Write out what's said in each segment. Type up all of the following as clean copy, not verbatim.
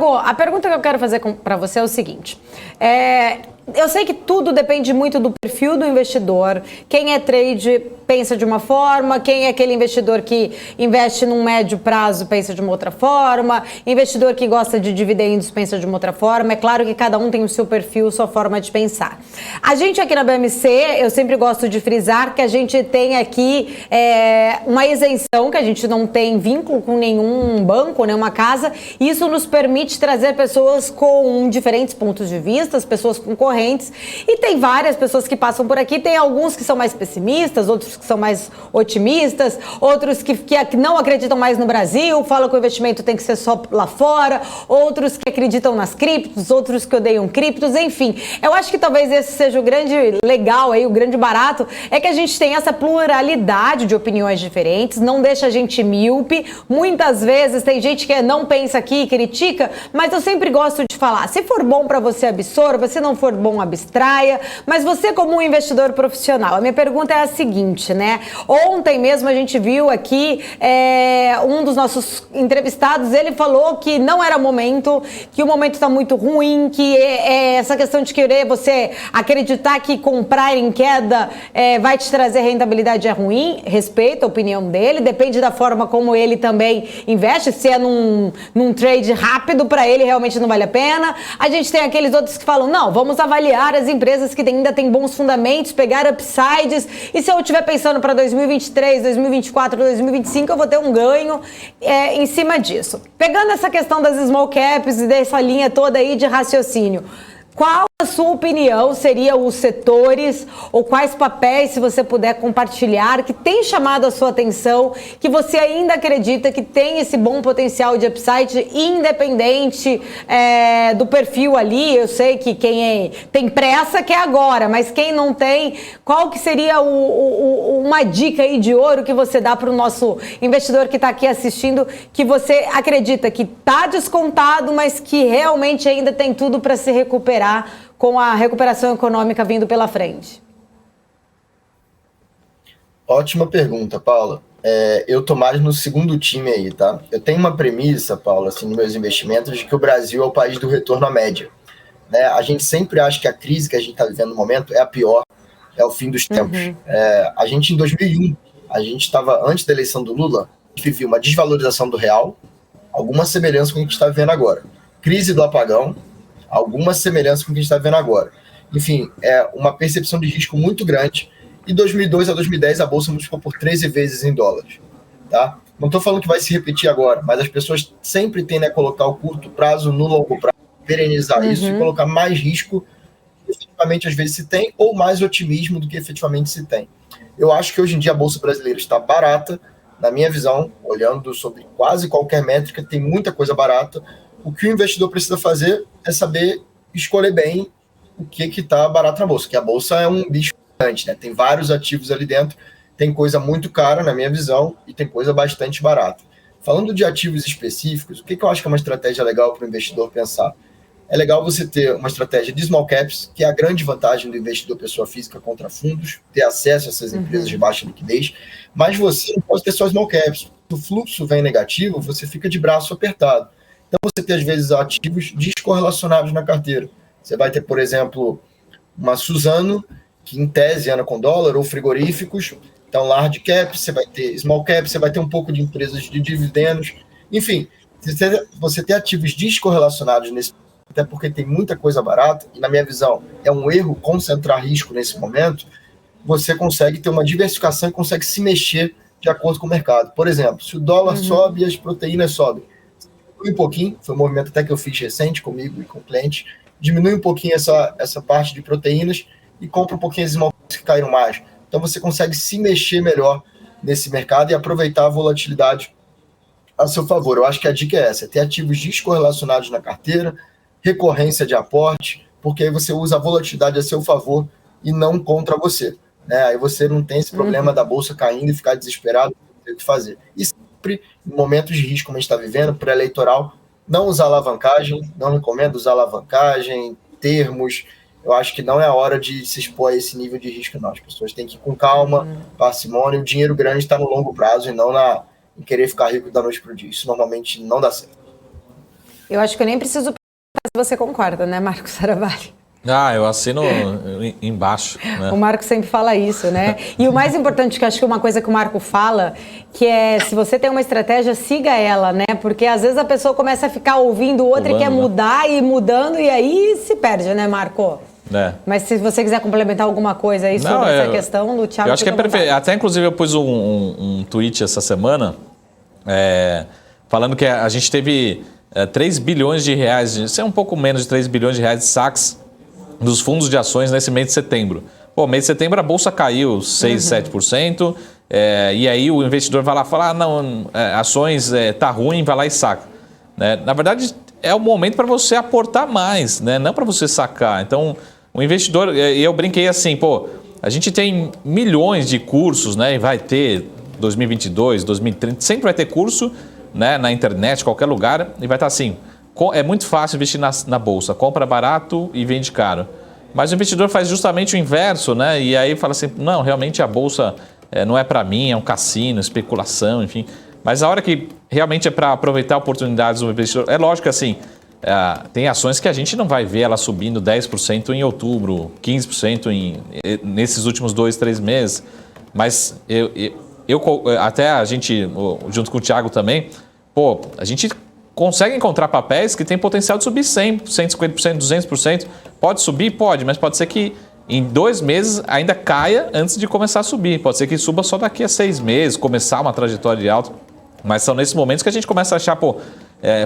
Tiago, a pergunta que eu quero fazer para você é o seguinte. Eu sei que tudo depende muito do perfil do investidor. Quem é trade pensa de uma forma, quem é aquele investidor que investe num médio prazo pensa de uma outra forma, investidor que gosta de dividendos pensa de uma outra forma. É claro que cada um tem o seu perfil, sua forma de pensar. A gente aqui na BMC, eu sempre gosto de frisar que a gente tem aqui uma isenção, que a gente não tem vínculo com nenhum banco, nenhuma casa. Isso nos permite trazer pessoas com diferentes pontos de vista, pessoas concorrentes, e tem várias pessoas que passam por aqui. Tem alguns que são mais pessimistas, outros que são mais otimistas, outros que não acreditam mais no Brasil, falam que o investimento tem que ser só lá fora, outros que acreditam nas criptos, outros que odeiam criptos, enfim. Eu acho que talvez esse seja o grande legal aí, o grande barato, é que a gente tem essa pluralidade de opiniões diferentes, não deixa a gente míope. Muitas vezes tem gente que não pensa aqui e critica, mas eu sempre gosto de falar, se for bom para você, absorva, se não for bom, abstraia, mas você como um investidor profissional, a minha pergunta é a seguinte, né? Ontem mesmo a gente viu aqui um dos nossos entrevistados, ele falou que não era momento, que o momento está muito ruim, que essa questão de querer você acreditar que comprar em queda vai te trazer rentabilidade é ruim. Respeito a opinião dele, depende da forma como ele também investe, se é num trade rápido, para ele realmente não vale a pena. A gente tem aqueles outros que falam, não, vamos avaliar as empresas que ainda têm bons fundamentos, pegar upsides, e se eu estiver pensando para 2023, 2024, 2025, eu vou ter um ganho em cima disso. Pegando essa questão das small caps e dessa linha toda aí de raciocínio, qual a sua opinião seria os setores ou quais papéis, se você puder compartilhar, que tem chamado a sua atenção, que você ainda acredita que tem esse bom potencial de upside, independente do perfil ali? Eu sei que quem tem pressa quer agora, mas quem não tem, qual que seria uma dica aí de ouro que você dá para o nosso investidor que está aqui assistindo, que você acredita que está descontado, mas que realmente ainda tem tudo para se recuperar com a recuperação econômica vindo pela frente? Ótima pergunta, Paula. Eu tô mais no segundo time aí, tá? Eu tenho uma premissa, Paula, assim, nos meus investimentos, de que o Brasil é o país do retorno à média, né? A gente sempre acha que a crise que a gente está vivendo no momento é a pior, é o fim dos tempos. A gente, em 2001, a gente estava, antes da eleição do Lula, a gente vivia uma desvalorização do real, alguma semelhança com o que a gente está vivendo agora. Crise do apagão, alguma semelhança com o que a gente está vendo agora. Enfim, é uma percepção de risco muito grande. E 2002 a 2010 a Bolsa multiplicou por 13 vezes em dólares. Tá? Não estou falando que vai se repetir agora, mas as pessoas sempre tendem a colocar o curto prazo no longo prazo, perenizar isso e colocar mais risco do que efetivamente às vezes se tem, ou mais otimismo do que efetivamente se tem. Eu acho que hoje em dia a Bolsa brasileira está barata, na minha visão, olhando sobre quase qualquer métrica, tem muita coisa barata. O que o investidor precisa fazer é saber escolher bem o que está barato na Bolsa, que a Bolsa é um bicho gigante, né? Tem vários ativos ali dentro, tem coisa muito cara, na minha visão, e tem coisa bastante barata. Falando de ativos específicos, o que eu acho que é uma estratégia legal para o investidor pensar? É legal você ter uma estratégia de small caps, que é a grande vantagem do investidor pessoa física contra fundos, ter acesso a essas empresas de baixa liquidez, mas você não pode ter só small caps. Se o fluxo vem negativo, você fica de braço apertado. Então, você tem, às vezes, ativos descorrelacionados na carteira. Você vai ter, por exemplo, uma Suzano, que em tese anda com dólar, ou frigoríficos. Então, large cap, você vai ter small cap, você vai ter um pouco de empresas de dividendos. Enfim, você ter ativos descorrelacionados nesse, até porque tem muita coisa barata, e na minha visão é um erro concentrar risco nesse momento, você consegue ter uma diversificação e consegue se mexer de acordo com o mercado. Por exemplo, se o dólar sobe e as proteínas sobem, diminui um pouquinho, foi um movimento até que eu fiz recente comigo e com o cliente, diminui um pouquinho essa parte de proteínas e compra um pouquinho as small caps que caíram mais. Então você consegue se mexer melhor nesse mercado e aproveitar a volatilidade a seu favor. Eu acho que a dica é essa, ter ativos descorrelacionados na carteira, recorrência de aporte, porque aí você usa a volatilidade a seu favor e não contra você, né? Aí você não tem esse problema da bolsa caindo e ficar desesperado, não ter o que fazer. E sempre, em momentos de risco como a gente está vivendo, pré-eleitoral, não usar alavancagem, não recomendo usar alavancagem, termos. Eu acho que não é a hora de se expor a esse nível de risco, não. As pessoas têm que ir com calma, parcimônia. O dinheiro grande está no longo prazo e não em querer ficar rico da noite para o dia. Isso normalmente não dá certo. Eu acho que eu nem preciso perguntar se você concorda, né, Marcos Saravalli? Eu assino embaixo, né? O Marco sempre fala isso, né? E o mais importante, que eu acho que uma coisa que o Marco fala, que é, se você tem uma estratégia, siga ela, né? Porque às vezes a pessoa começa a ficar ouvindo outra e quer mudar e mudando, e aí se perde, né, Marco? Mas se você quiser complementar alguma coisa aí sobre essa questão do Thiago... Eu acho que é perfeito. Até, inclusive, eu pus um tweet essa semana, falando que a gente teve 3 bilhões de reais, isso é um pouco menos de 3 bilhões de reais de saques dos fundos de ações nesse mês de setembro. Pô, mês de setembro a bolsa caiu 6, 7%, e aí o investidor vai lá e fala, ações tá ruim, vai lá e saca. Né? Na verdade, é o momento para você aportar mais, né? Não para você sacar. Então, o investidor, eu brinquei assim, a gente tem milhões de cursos, né? E vai ter 2022, 2030, sempre vai ter curso, né? Na internet, qualquer lugar, e vai estar assim... É muito fácil investir na bolsa, compra barato e vende caro. Mas o investidor faz justamente o inverso, né? E aí fala assim, não, realmente a bolsa não é para mim, é um cassino, especulação, enfim. Mas a hora que realmente é para aproveitar oportunidades do investidor, é lógico que assim, tem ações que a gente não vai ver ela subindo 10% em outubro, 15% nesses últimos 2, 3 meses. Mas até a gente, junto com o Thiago também, a gente consegue encontrar papéis que têm potencial de subir 100%, 150%, 200%. Pode subir? Pode, mas pode ser que em 2 meses ainda caia antes de começar a subir. Pode ser que suba só daqui a 6 meses, começar uma trajetória de alta. Mas são nesses momentos que a gente começa a achar, fala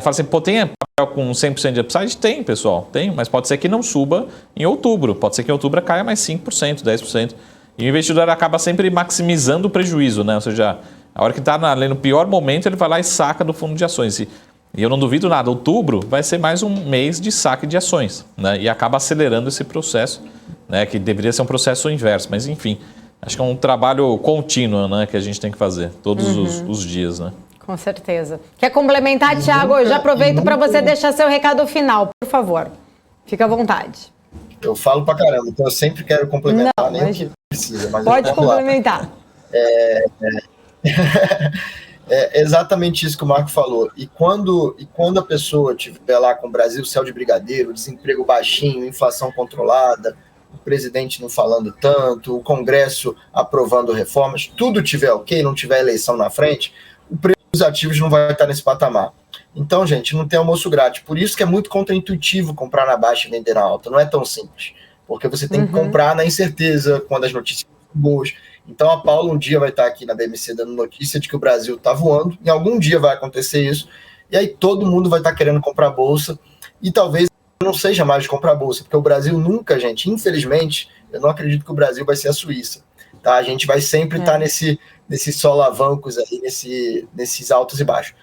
assim, tem papel com 100% de upside? Tem, pessoal, tem, mas pode ser que não suba em outubro. Pode ser que em outubro caia mais 5%, 10%. E o investidor acaba sempre maximizando o prejuízo, né? Ou seja, a hora que está no pior momento, ele vai lá e saca do fundo de ações. E eu não duvido nada, outubro vai ser mais um mês de saque de ações, né? E acaba acelerando esse processo, né? Que deveria ser um processo inverso, mas enfim, acho que é um trabalho contínuo, né? Que a gente tem que fazer todos os dias, né? Com certeza. Quer complementar, Thiago? Eu já aproveito para você deixar seu recado final, por favor. Fica à vontade. Eu falo pra caramba, então eu sempre quero complementar, nem o que precisa. Mas pode complementar. É exatamente isso que o Marco falou. E quando a pessoa estiver lá com o Brasil, céu de brigadeiro, desemprego baixinho, inflação controlada, o presidente não falando tanto, o Congresso aprovando reformas, tudo tiver ok, não tiver eleição na frente, o preço dos ativos não vai estar nesse patamar. Então, gente, não tem almoço grátis. Por isso que é muito contraintuitivo comprar na baixa e vender na alta. Não é tão simples. Porque você tem que comprar na incerteza, quando as notícias são boas. Então a Paula um dia vai estar aqui na BMC dando notícia de que o Brasil está voando, em algum dia vai acontecer isso, e aí todo mundo vai estar querendo comprar bolsa, e talvez não seja mais de comprar bolsa, porque o Brasil nunca, gente, infelizmente, eu não acredito que o Brasil vai ser a Suíça, tá? A gente vai sempre estar nesses solavancos aí, nesses altos e baixos.